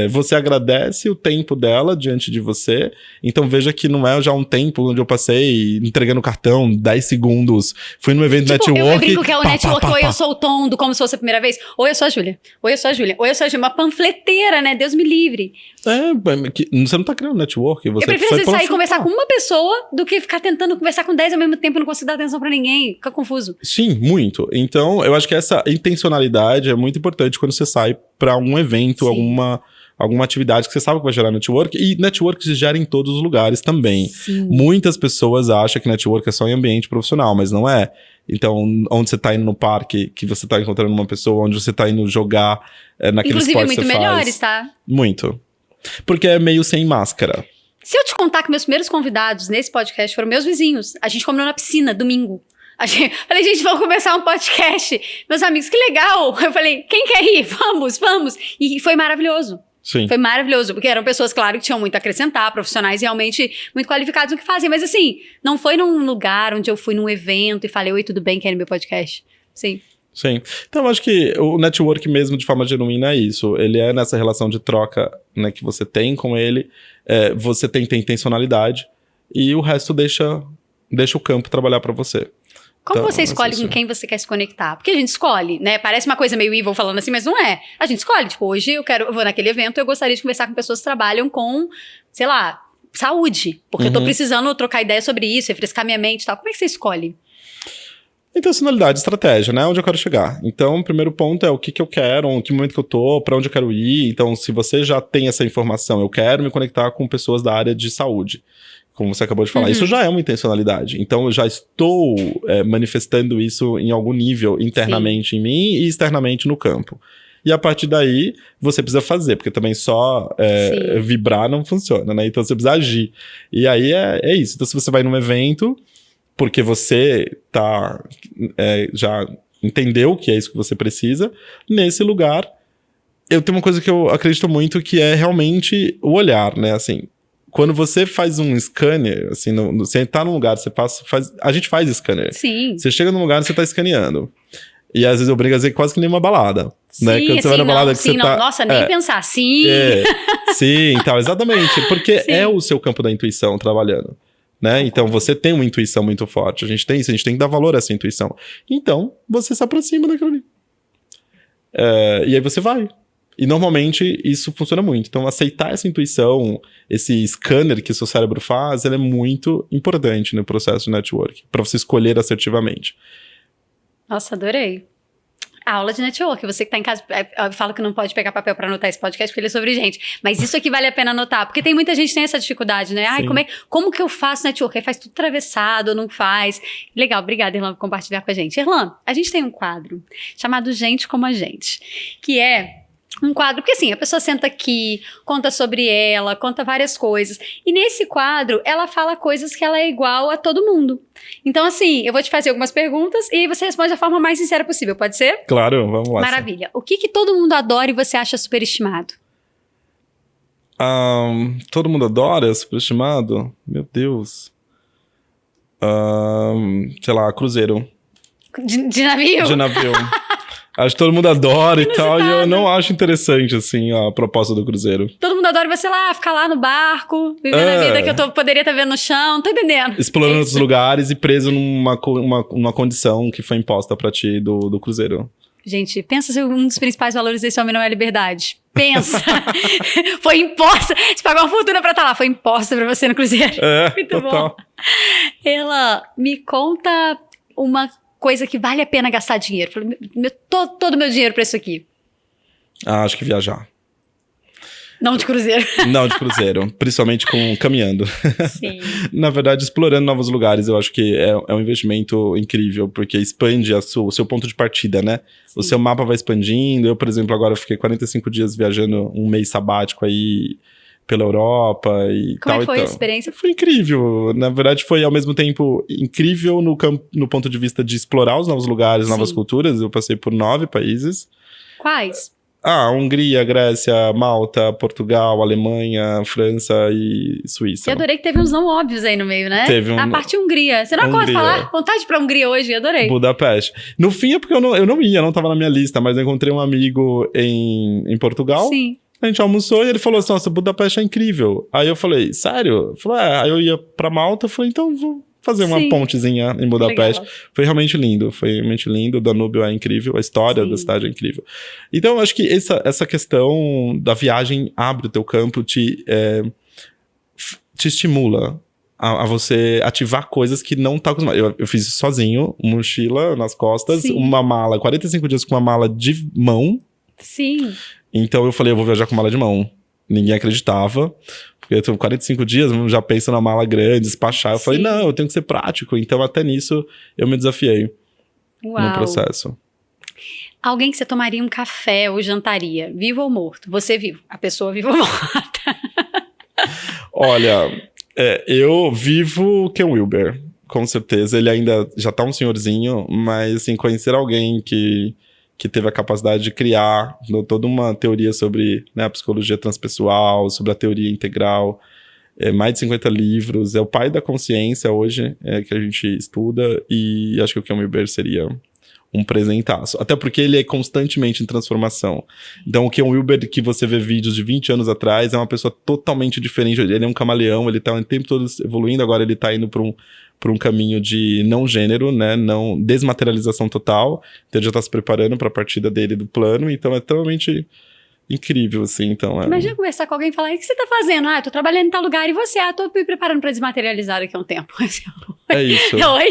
você agradece o tempo dela diante de você, então veja que não é já um tempo onde eu passei entregando cartão, 10 segundos, fui num evento network... Eu brinco que é o network, ou eu sou o Tondo, como se fosse a primeira vez, ou eu sou a Júlia, ou eu sou a Júlia, uma panfleteira, né, Deus me livre. Você não tá criando network, você... Eu prefiro sair e conversar com uma pessoa do que ficar tentando conversar com 10 ao mesmo tempo e não conseguir dar atenção pra ninguém, fica confuso. Sim, muito. Então, eu acho que essa intencionalidade é muito importante quando você sai para um evento, alguma atividade que você sabe que vai gerar network. E network se gera em todos os lugares também. Sim. Muitas pessoas acham que network é só em ambiente profissional, mas não é. Então, onde você tá indo no parque, que você tá encontrando uma pessoa, onde você tá indo jogar naquele esporte que você faz. Inclusive, muito melhores, tá? Muito. Porque é meio sem máscara. Se eu te contar que meus primeiros convidados nesse podcast foram meus vizinhos, a gente combinou na piscina, domingo. Falei, gente, vamos começar um podcast. Meus amigos, que legal. Eu falei, quem quer ir? Vamos. E foi maravilhoso. Sim. Foi maravilhoso, porque eram pessoas, claro, que tinham muito a acrescentar, profissionais realmente muito qualificados no que fazem. Mas assim, não foi num lugar onde eu fui num evento e falei, oi, tudo bem, quer ir no meu podcast? Sim. Então, eu acho que o network mesmo, de forma genuína, é isso. Ele é nessa relação de troca, né, que você tem com ele. Você tem que ter intencionalidade. E o resto deixa o campo trabalhar para você. Como você escolhe com quem você quer se conectar? Porque a gente escolhe, né? Parece uma coisa meio evil falando assim, mas não é. A gente escolhe. Tipo, hoje eu vou naquele evento, eu gostaria de conversar com pessoas que trabalham com, sei lá, saúde. Porque eu tô precisando trocar ideia sobre isso, refrescar minha mente e tal. Como é que você escolhe? Intencionalidade, estratégia, né? Onde eu quero chegar. Então, o primeiro ponto é o que eu quero, em que momento que eu tô, pra onde eu quero ir. Então, se você já tem essa informação, eu quero me conectar com pessoas da área de saúde. Como você acabou de falar, isso já é uma intencionalidade. Então, eu já estou manifestando isso em algum nível internamente em mim e externamente no campo. E a partir daí, você precisa fazer, porque também só vibrar não funciona, né? Então, você precisa agir. E aí, é isso. Então, se você vai num evento, porque você já entendeu que é isso que você precisa, nesse lugar, eu tenho uma coisa que eu acredito muito, que é realmente o olhar, né? Assim, quando você faz um scanner, assim, você tá num lugar, a gente faz scanner. Sim. Você chega num lugar e você tá escaneando. E às vezes eu brinco a dizer quase que nem uma balada. Sim, né? Quando você vai na balada que você tá... Nossa, nem pensar. Sim. Sim, então, exatamente. Porque é o seu campo da intuição trabalhando. Né? Então, você tem uma intuição muito forte. A gente tem isso, a gente tem que dar valor a essa intuição. Então, você se aproxima daquilo ali. E aí você vai. E normalmente isso funciona muito. Então, aceitar essa intuição, esse scanner que o seu cérebro faz, ele é muito importante no processo de network, para você escolher assertivamente. Nossa, adorei. A aula de network, você que tá em casa, eu falo que não pode pegar papel pra anotar esse podcast porque ele é sobre gente, mas isso aqui vale a pena anotar, porque tem muita gente que tem essa dificuldade, né? Ai, como que eu faço network? Aí faz tudo atravessado, não faz. Legal, obrigada, Irlan, por compartilhar com a gente. Irlan, a gente tem um quadro chamado Gente Como a Gente, que é um quadro, porque assim, a pessoa senta aqui, conta sobre ela, conta várias coisas. E nesse quadro, ela fala coisas que ela é igual a todo mundo. Então assim, eu vou te fazer algumas perguntas e você responde da forma mais sincera possível, pode ser? Claro, vamos lá. Maravilha. O que todo mundo adora e você acha superestimado? Todo mundo adora, superestimado? Meu Deus. Sei lá, cruzeiro. De navio? De navio. Acho que todo mundo adora e tal, e eu não acho interessante, assim, a proposta do cruzeiro. Todo mundo adora você lá, ficar lá no barco, vivendo a vida que eu poderia estar vendo no chão, não tô entendendo. Explorando outros lugares e preso numa condição que foi imposta pra ti do cruzeiro. Gente, pensa se um dos principais valores desse homem não é a liberdade. Pensa. Foi imposta. Você pagou uma fortuna pra estar lá, foi imposta pra você no cruzeiro. Muito total. Bom. Ela me conta uma coisa que vale a pena gastar dinheiro. Todo o meu dinheiro pra isso aqui. Acho que viajar. Não de cruzeiro. Não de cruzeiro. Principalmente caminhando. Sim. Na verdade, explorando novos lugares, eu acho que é um investimento incrível, porque expande o seu ponto de partida, né? Sim. O seu mapa vai expandindo. Eu, por exemplo, agora fiquei 45 dias viajando, um mês sabático aí pela Europa e Como tal. Como foi a experiência? Foi incrível. Na verdade, foi ao mesmo tempo incrível no ponto de vista de explorar os novos lugares, novas culturas. Eu passei por 9 países. Quais? Hungria, Grécia, Malta, Portugal, Alemanha, França e Suíça. Eu adorei que teve uns não óbvios aí no meio, né? Teve a parte Hungria. Você não acabou de falar? Vontade pra Hungria hoje, eu adorei. Budapeste. No fim é porque eu não tava na minha lista, mas eu encontrei um amigo em Portugal. Sim. A gente almoçou e ele falou assim, nossa, Budapeste é incrível. Aí eu falei, sério? Ele falou, aí eu ia pra Malta, eu falei, então vou fazer uma pontezinha em Budapeste. Legal. Foi realmente lindo, o Danúbio é incrível, a história da cidade é incrível. Então, eu acho que essa questão da viagem abre o teu campo, te estimula a você ativar coisas que não tá acostumado. Eu fiz isso sozinho, mochila nas costas, uma mala, 45 dias com uma mala de mão. Sim. Então eu falei, eu vou viajar com mala de mão. Ninguém acreditava, porque eu tenho 45 dias, já penso na mala grande, despachar. Eu falei, não, eu tenho que ser prático. Então até nisso eu me desafiei no processo. Alguém que você tomaria um café ou jantaria, vivo ou morto? Você vivo, a pessoa viva ou morta? Olha, eu vivo Ken Wilber, com certeza. Ele ainda já tá um senhorzinho, mas assim, conhecer alguém que teve a capacidade de criar toda uma teoria sobre, né, a psicologia transpessoal, sobre a teoria integral, mais de 50 livros, é o pai da consciência hoje, que a gente estuda, e acho que o Ken Wilber seria um presentaço. Até porque ele é constantemente em transformação. Então o Ken Wilber, que você vê vídeos de 20 anos atrás, é uma pessoa totalmente diferente. Ele é um camaleão, ele tá o tempo todo evoluindo, agora ele tá indo por um caminho de não gênero, né, não desmaterialização total, então ele já tá se preparando para a partida dele do plano, então é totalmente incrível, assim, então... Imagina conversar com alguém e falar, o que você tá fazendo? Eu tô trabalhando em tal lugar, e você? Tô me preparando para desmaterializar daqui a um tempo. É isso. Oi?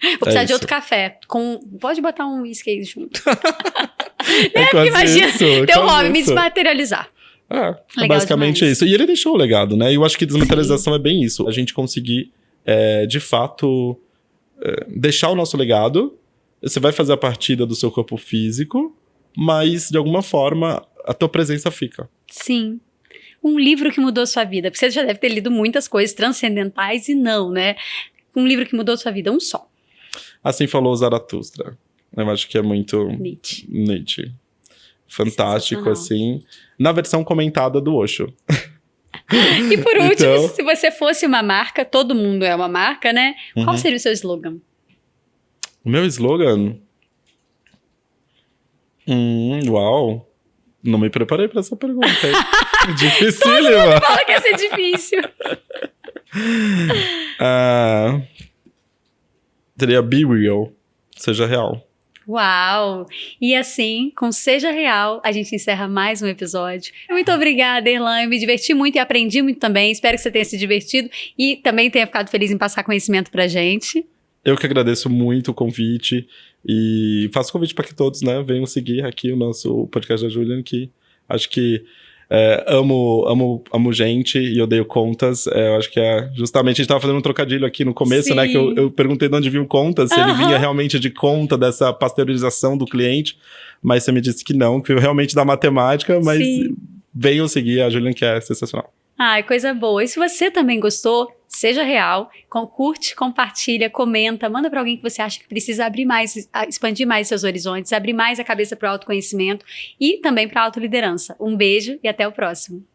Vou precisar de outro café, pode botar um whisky aí junto. Porque imagina, teu hobby, me desmaterializar. Basicamente é isso. E ele deixou o legado, né, e eu acho que desmaterialização é bem isso, a gente conseguir de fato, deixar o nosso legado. Você vai fazer a partida do seu corpo físico, mas, de alguma forma, a tua presença fica. Sim. Um livro que mudou sua vida. Porque você já deve ter lido muitas coisas transcendentais e não, né? Um livro que mudou sua vida, um só. Assim falou Zaratustra. Eu acho que é muito... Nietzsche. Fantástico, assim. Na versão comentada do Osho. E por último, Então, se você fosse uma marca, todo mundo é uma marca, né? Qual seria o seu slogan? o meu slogan? Uau. Não me preparei pra essa pergunta. Dificílima. Fala que ia ser difícil. Seria Be Real. Seja real. Uau! E assim, com Seja Real, a gente encerra mais um episódio. Muito obrigada, Erlan. Eu me diverti muito e aprendi muito também. Espero que você tenha se divertido e também tenha ficado feliz em passar conhecimento pra gente. Eu que agradeço muito o convite e faço convite para que todos, né, venham seguir aqui o nosso podcast da Julian, que acho que amo gente e odeio contas. Eu acho que justamente a gente estava fazendo um trocadilho aqui no começo, né? Que eu perguntei de onde vinham contas, se ele vinha realmente de conta dessa pasteurização do cliente, mas você me disse que não, que veio realmente da matemática, mas venham seguir a Julian, que é sensacional. Ai, coisa boa. E se você também gostou, seja real, curte, compartilha, comenta, manda para alguém que você acha que precisa abrir mais, expandir mais seus horizontes, abrir mais a cabeça para o autoconhecimento e também para a autoliderança. Um beijo e até o próximo.